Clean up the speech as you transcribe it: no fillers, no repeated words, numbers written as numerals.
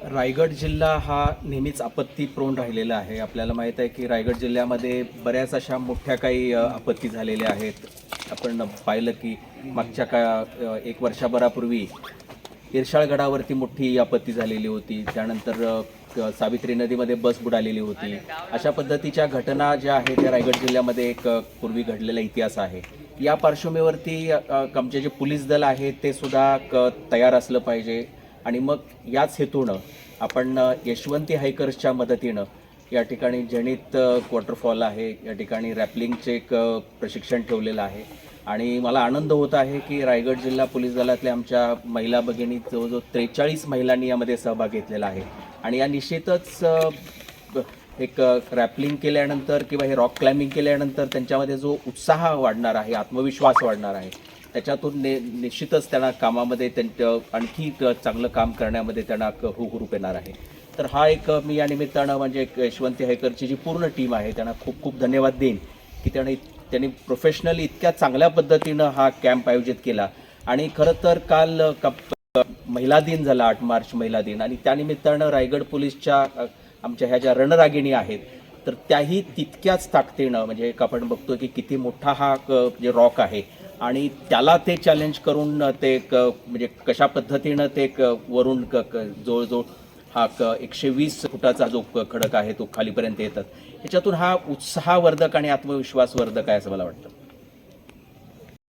रायगड जिल्हा हा नेहमीच आपत्ती प्रोन राहिलेला आहे. आपल्याला माहीत आहे की रायगड जिल्ह्यामध्ये बऱ्याच अशा मोठ्या काही आपत्ती झालेल्या आहेत. आपण पाहिलं की मागच्या एक वर्षभरापूर्वी इरशाळगडावरती मोठी आपत्ती झालेली होती. त्यानंतर सावित्री नदीमध्ये बस बुडालेली होती. अशा पद्धतीच्या घटना ज्या आहेत त्या रायगड जिल्ह्यामध्ये एक पूर्वी घडलेला इतिहास आहे. या पार्श्वभूमीवरती आमचे जे पोलीस दल आहे ते सुद्धा तयार असलं पाहिजे आणि मग याच हेतूनं आपण यशवंती हायकर्सच्या मदतीनं या ठिकाणी जनित वॉटरफॉल आहे, या ठिकाणी रॅपलिंगचे एक प्रशिक्षण ठेवलेलं आहे आणि मला आनंद होत आहे की रायगड जिल्हा पोलीस दलातल्या आमच्या महिला भगिनी जवळजवळ 43 महिलांनी यामध्ये सहभाग घेतलेला आहे आणि या निश्चितच एक रॅपलिंग केल्यानंतर किंवा हे रॉक क्लाइम्बिंग केल्यानंतर त्यांच्यामध्ये जो उत्साह वाढणार आहे, आत्मविश्वास वाढणार आहे, त्याच्यातून निश्चितच त्यांना कामामध्ये आणखी चांगलं काम करण्यामध्ये त्यांना हुरूप येणार आहे. तर हा एक मी या निमित्तानं म्हणजे एक यशवंती हायकरची जी पूर्ण टीम आहे त्यांना खूप खूप धन्यवाद देईन की त्यांनी प्रोफेशनली इतक्या चांगल्या पद्धतीनं हा कॅम्प आयोजित केला. आणि खरं तर काल महिला दिन झाला, 8 मार्च महिला दिन, आणि त्यानिमित्तानं रायगड पोलीसच्या आमच्या ह्या ज्या रणरागिणी आहेत तर त्याही तितक्याच ताकदीनं, म्हणजे एक आपण बघतो की किती मोठा हा जे रॉक आहे आणि त्याला ते चॅलेंज करून ते म्हणजे कशा पद्धतीनं ते वरून जवळजवळ हा 120 फुटाचा जो खडक आहे तो खालीपर्यंत येतात. ह्याच्यातून हा उत्साहवर्धक आणि आत्मविश्वासवर्धक आहे असं मला वाटतं.